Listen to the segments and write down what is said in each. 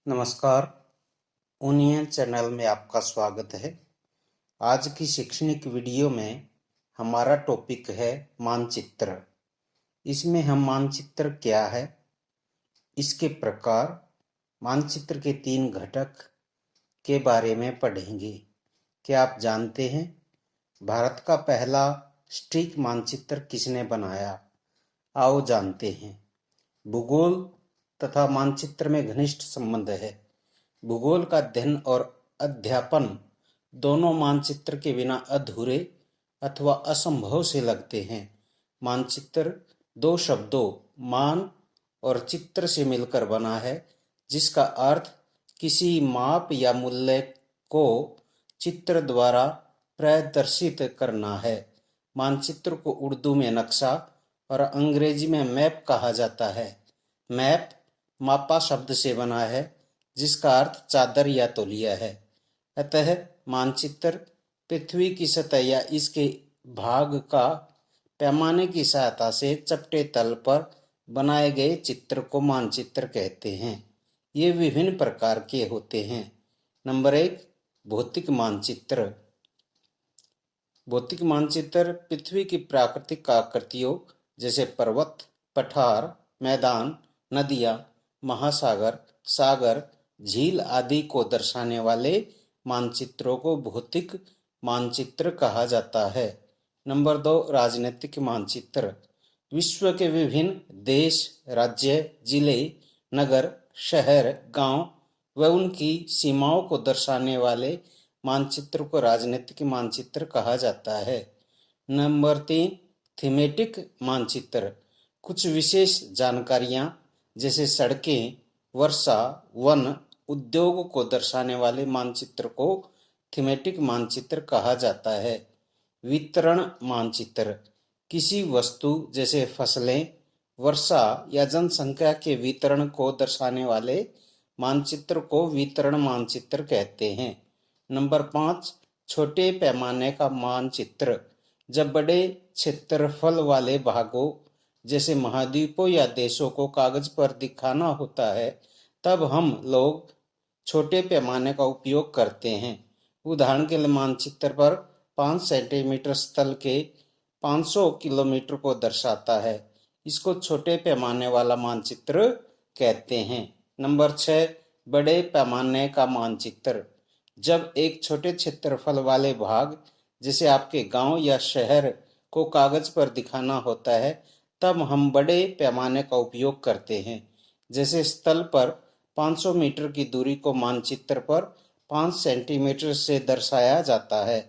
नमस्कार। Onion channel में आपका स्वागत है। आज की शैक्षणिक वीडियो में हमारा टॉपिक है मानचित्र। इसमें हम मानचित्र क्या है, इसके प्रकार, मानचित्र के 3 घटक के बारे में पढ़ेंगे। क्या आप जानते हैं भारत का पहला सटीक मानचित्र किसने बनाया? आओ जानते हैं। भूगोल तथा मानचित्र में घनिष्ठ संबंध है। भूगोल का अध्ययन और अध्यापन दोनों मानचित्र के बिना अधूरे अथवा असंभव से लगते हैं। मानचित्र 2 शब्दों मान और चित्र से मिलकर बना है, जिसका अर्थ किसी माप या मूल्य को चित्र द्वारा प्रदर्शित करना है। मानचित्र को उर्दू में नक्शा और अंग्रेजी में मैप कहा जाता है। मैप मापा शब्द से बना है, जिसका अर्थ चादर या तौलिया है। अतः मानचित्र पृथ्वी की सतह या इसके भाग का पैमाने की सहायता से चपटे तल पर बनाए गए चित्र को मानचित्र कहते हैं। ये विभिन्न प्रकार के होते हैं। नंबर 1, भौतिक मानचित्र। भौतिक मानचित्र पृथ्वी की प्राकृतिक आकृतियों जैसे पर्वत, पठार, मैदान, नदियां, महासागर, सागर, झील आदि को दर्शाने वाले मानचित्रों को भौतिक मानचित्र कहा जाता है। नंबर 2, राजनीतिक मानचित्र। विश्व के विभिन्न देश, राज्य, जिले, नगर, शहर, गांव व उनकी सीमाओं को दर्शाने वाले मानचित्र को राजनीतिक मानचित्र कहा जाता है। नंबर 3, थीमेटिक मानचित्र। कुछ विशेष जानकारियां जैसे सड़कें, वर्षा, वन, उद्योग को दर्शाने वाले मानचित्र को थीमेटिक मानचित्र कहा जाता है। वितरण मानचित्र। किसी वस्तु जैसे फसलें, वर्षा या जनसंख्या के वितरण को दर्शाने वाले मानचित्र को वितरण मानचित्र कहते हैं। नंबर 5, छोटे पैमाने का मानचित्र। जब बड़े क्षेत्रफल वाले भागों जैसे महाद्वीपों या देशों को कागज पर दिखाना होता है, तब हम लोग छोटे पैमाने का उपयोग करते हैं। उदाहरण के लिए मानचित्र पर 5 सेंटीमीटर स्थल के 500 किलोमीटर को दर्शाता है। इसको छोटे पैमाने वाला मानचित्र कहते हैं। नंबर 6, बड़े पैमाने का मानचित्र। जब एक छोटे क्षेत्रफल वाले भाग जैसे आपके गांव या शहर को कागज पर दिखाना होता है, तब हम बड़े पैमाने का उपयोग करते हैं। जैसे स्थल पर 500 मीटर की दूरी को मानचित्र पर 5 सेंटीमीटर से दर्शाया जाता है।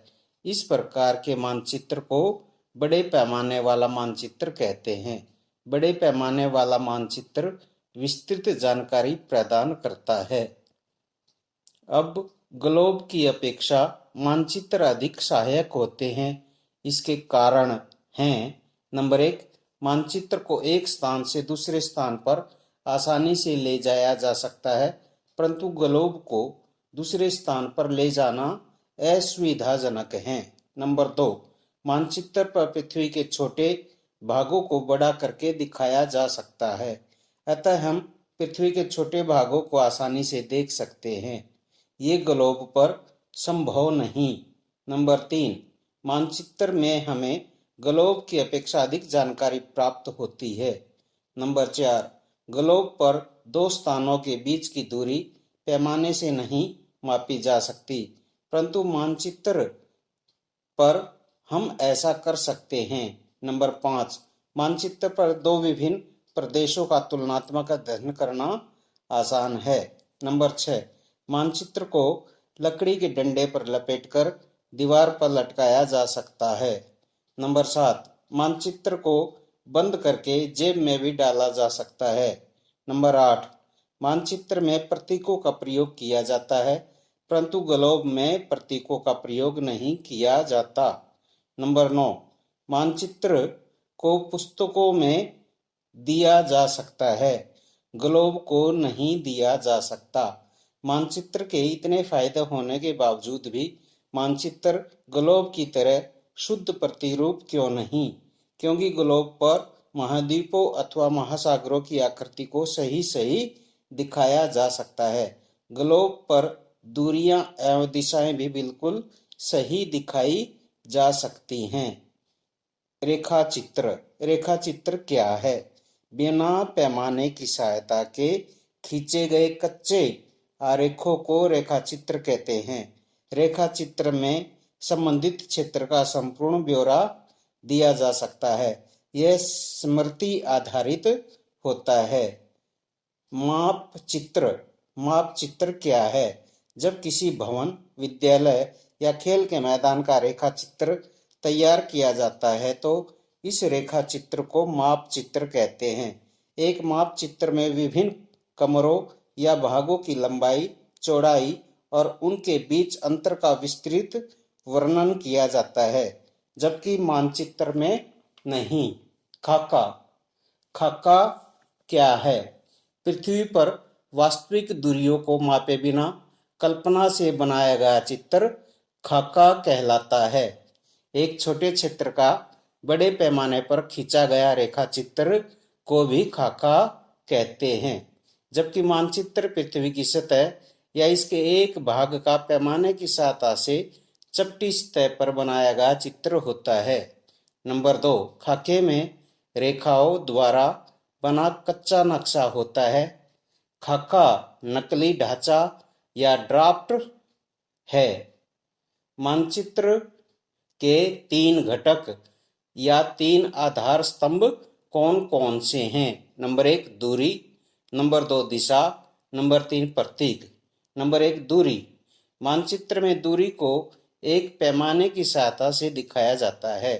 इस प्रकार के मानचित्र को बड़े पैमाने वाला मानचित्र कहते हैं। बड़े पैमाने वाला मानचित्र विस्तृत जानकारी प्रदान करता है। अब ग्लोब की अपेक्षा मानचित्र अधिक सहायक होते हैं। इसके कारण हैं, नंबर 1, मानचित्र को एक स्थान से दूसरे स्थान पर आसानी से ले जाया जा सकता है, परंतु ग्लोब को दूसरे स्थान पर ले जाना असुविधाजनक है। नंबर 2, मानचित्र पर पृथ्वी के छोटे भागों को बड़ा करके दिखाया जा सकता है, अतः हम पृथ्वी के छोटे भागों को आसानी से देख सकते हैं। ये ग्लोब पर संभव नहीं। नंबर 3, मानचित्र में हमें ग्लोब की अपेक्षा अधिक जानकारी प्राप्त होती है। नंबर 4, ग्लोब पर 2 स्थानों के बीच की दूरी पैमाने से नहीं मापी जा सकती, परंतु मानचित्र पर हम ऐसा कर सकते हैं। नंबर 5, मानचित्र पर 2 विभिन्न प्रदेशों का तुलनात्मक अध्ययन करना आसान है। नंबर 6, मानचित्र को लकड़ी के डंडे पर लपेटकर दीवार पर लटकाया जा सकता है। नंबर 7, मानचित्र को बंद करके जेब में भी डाला जा सकता है। नंबर 8, मानचित्र में प्रतीकों का प्रयोग किया जाता है, परंतु ग्लोब में प्रतीकों का प्रयोग नहीं किया जाता। नंबर 9, मानचित्र को पुस्तकों में दिया जा सकता है, ग्लोब को नहीं दिया जा सकता। मानचित्र के इतने फायदे होने के बावजूद भी मानचित्र ग्लोब की तरह शुद्ध प्रतिरूप क्यों नहीं? क्योंकि ग्लोब पर महाद्वीपों अथवा महासागरों की आकृति को सही सही दिखाया जा सकता है, ग्लोब पर दूरियां एवं दिशाएं भी बिल्कुल सही दिखाई जा सकती हैं। रेखाचित्र। रेखाचित्र क्या है? बिना पैमाने की सहायता के खींचे गए कच्चे आरेखों को रेखाचित्र कहते हैं। रेखाचित्र में संबंधित क्षेत्र का संपूर्ण ब्यौरा दिया जा सकता है। यह स्मृति आधारित होता है। माप चित्र। माप चित्र क्या है? जब किसी भवन, विद्यालय या खेल के मैदान का रेखा चित्र तैयार किया जाता है तो इस रेखा चित्र को माप चित्र कहते हैं। एक माप चित्र में विभिन्न कमरों या भागों की लंबाई, चौड़ाई और उनके बीच अंतर का विस्तृत वर्णन किया जाता है, जबकि मानचित्र में नहीं। खाका। खाका क्या है? पृथ्वी पर वास्तविक दूरियों को मापे बिना कल्पना से बनाया गया चित्र खाका कहलाता है। एक छोटे क्षेत्र का बड़े पैमाने पर खींचा गया रेखा चित्र को भी खाका कहते हैं, जबकि मानचित्र पृथ्वी की सतह या इसके एक भाग का पैमाने की सहायता से चपटी सतह पर बनाया गया चित्र होता है। नंबर 2, खाके में रेखाओं द्वारा बना कच्चा नक्शा होता है। खाका नकली ढांचा या ड्राफ्ट है। मानचित्र के 3 घटक या 3 आधार स्तंभ कौन कौन से हैं? नंबर 1 दूरी, नंबर 2 दिशा, नंबर 3 प्रतीक। नंबर 1 दूरी। मानचित्र में दूरी को एक पैमाने की सहायता से दिखाया जाता है।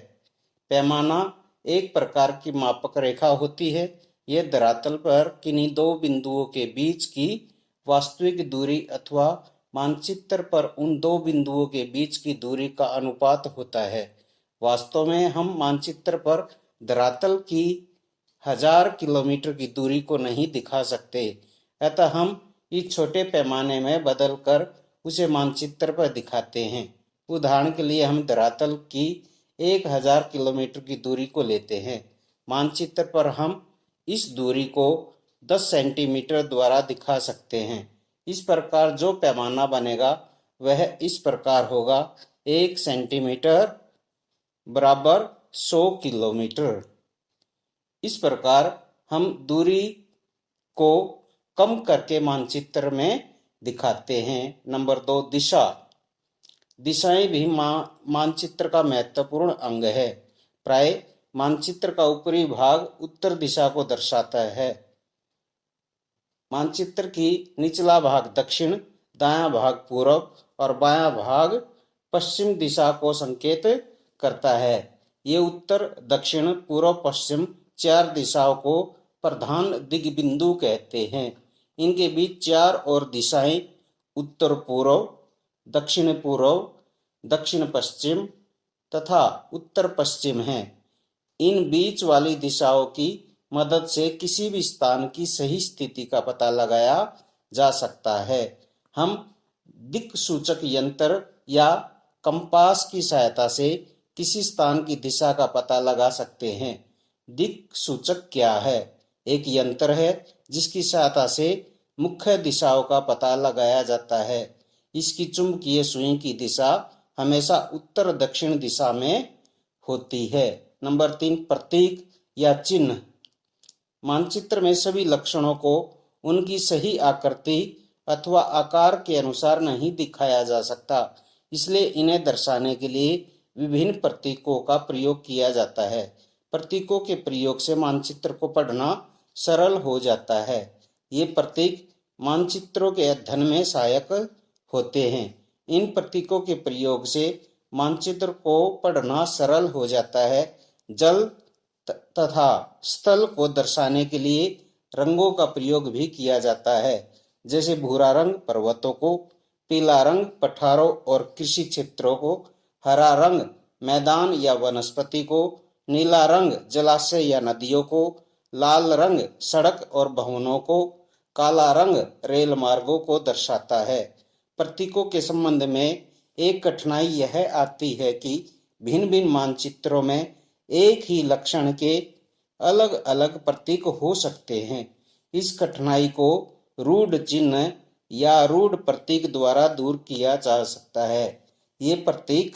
पैमाना एक प्रकार की मापक रेखा होती है। यह धरातल पर किन्हीं 2 बिंदुओं के बीच की वास्तविक दूरी अथवा मानचित्र पर उन 2 बिंदुओं के बीच की दूरी का अनुपात होता है। वास्तव में हम मानचित्र पर धरातल की 1000 किलोमीटर की दूरी को नहीं दिखा सकते, अतः हम इस छोटे पैमाने में बदलकर उसे मानचित्र पर दिखाते हैं। उदाहरण के लिए हम धरातल की 1000 किलोमीटर की दूरी को लेते हैं। मानचित्र पर हम इस दूरी को 10 सेंटीमीटर द्वारा दिखा सकते हैं। इस प्रकार जो पैमाना बनेगा वह इस प्रकार होगा: 1 सेंटीमीटर बराबर 100 किलोमीटर। इस प्रकार हम दूरी को कम करके मानचित्र में दिखाते हैं। नंबर 2 दिशा। दिशाएं भी मानचित्र का महत्वपूर्ण अंग है। प्राय मानचित्र का ऊपरी भाग उत्तर दिशा को दर्शाता है। मानचित्र की निचला भाग दक्षिण, दायां भाग पूर्व और बायां भाग पश्चिम दिशा को संकेत करता है। ये उत्तर, दक्षिण, पूर्व, पश्चिम 4 दिशाओं को प्रधान दिग्बिंदु कहते हैं। इनके बीच 4 और दिशाएं उत्तर पूर्व, दक्षिण पूर्व, दक्षिण पश्चिम तथा उत्तर पश्चिम हैं। इन बीच वाली दिशाओं की मदद से किसी भी स्थान की सही स्थिति का पता लगाया जा सकता है। हम दिक्सूचक यंत्र या कंपास की सहायता से किसी स्थान की दिशा का पता लगा सकते हैं। दिक्सूचक क्या है? एक यंत्र है जिसकी सहायता से मुख्य दिशाओं का पता लगाया जाता है। इसकी चुंबकीय सुई की दिशा हमेशा उत्तर दक्षिण दिशा में होती है। नंबर 3 प्रतीक या चिन्ह। मानचित्र में सभी लक्षणों को उनकी सही आकृति अथवा आकार के अनुसार नहीं दिखाया जा सकता, इसलिए इन्हें दर्शाने के लिए विभिन्न प्रतीकों का प्रयोग किया जाता है। प्रतीकों के प्रयोग से मानचित्र को पढ़ना सरल हो जाता है। ये प्रतीक मानचित्रों के अध्ययन में सहायक होते हैं। इन प्रतीकों के प्रयोग से मानचित्र को पढ़ना सरल हो जाता है। जल तथा स्थल को दर्शाने के लिए रंगों का प्रयोग भी किया जाता है, जैसे भूरा रंग पर्वतों को, पीला रंग पठारों और कृषि क्षेत्रों को, हरा रंग मैदान या वनस्पति को, नीला रंग जलाशय या नदियों को, लाल रंग सड़क और भवनों को, काला रंग रेल मार्गों को दर्शाता है। प्रतीकों के संबंध में एक कठिनाई यह आती है कि भिन्न भिन्न मानचित्रों में एक ही लक्षण के अलग अलग प्रतीक हो सकते हैं। इस कठिनाई को रूढ़ चिन्ह या रूढ़ प्रतीक द्वारा दूर किया जा सकता है। ये प्रतीक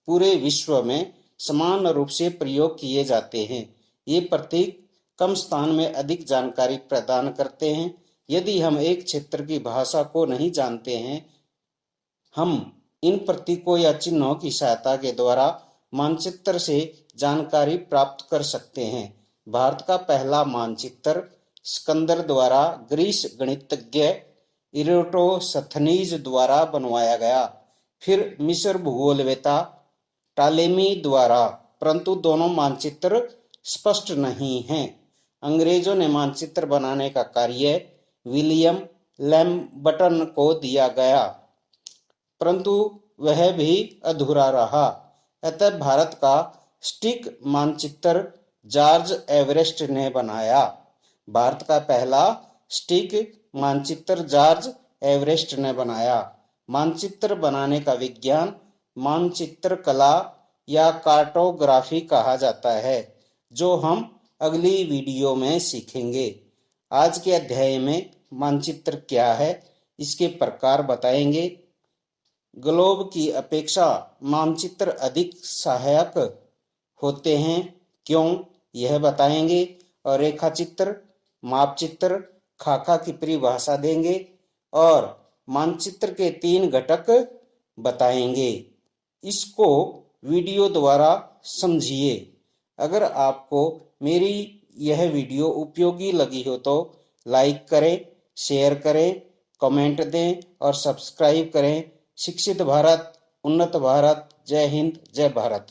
पूरे विश्व में समान रूप से प्रयोग किए जाते हैं। ये प्रतीक कम स्थान में अधिक जानकारी प्रदान करते हैं। यदि हम एक क्षेत्र की भाषा को नहीं जानते हैं, हम इन प्रतीकों या चिन्हों की सहायता के द्वारा मानचित्र से जानकारी प्राप्त कर सकते हैं। भारत का पहला मानचित्र सिकंदर द्वारा ग्रीस गणितज्ञ इरेटोस्थनीज द्वारा बनवाया गया, फिर मिस्र भूगोलवेत्ता टालेमी द्वारा, परंतु दोनों मानचित्र स्पष्ट नहीं हैं। अंग्रेजों ने मानचित्र बनाने का कार्य विलियम लैम्बर्टन को दिया गया, परंतु वह भी अधूरा रहा। अतः भारत का स्टिक मानचित्र जॉर्ज एवरेस्ट ने बनाया। भारत का पहला स्टिक मानचित्र जॉर्ज एवरेस्ट ने बनाया। मानचित्र बनाने का विज्ञान मानचित्र कला या कार्टोग्राफी कहा जाता है, जो हम अगली वीडियो में सीखेंगे। आज के अध्याय में मानचित्र क्या है, इसके प्रकार बताएंगे। ग्लोब की अपेक्षा मानचित्र अधिक सहायक होते हैं, क्यों, यह बताएंगे। और रेखाचित्र, मापचित्र, खाका की परिभाषा देंगे और मानचित्र के 3 घटक बताएंगे। इसको वीडियो द्वारा समझिए। अगर आपको मेरी यह वीडियो उपयोगी लगी हो तो लाइक करें, शेयर करें, कमेंट दें और सब्सक्राइब करें। शिक्षित भारत, उन्नत भारत। जय हिंद, जय भारत।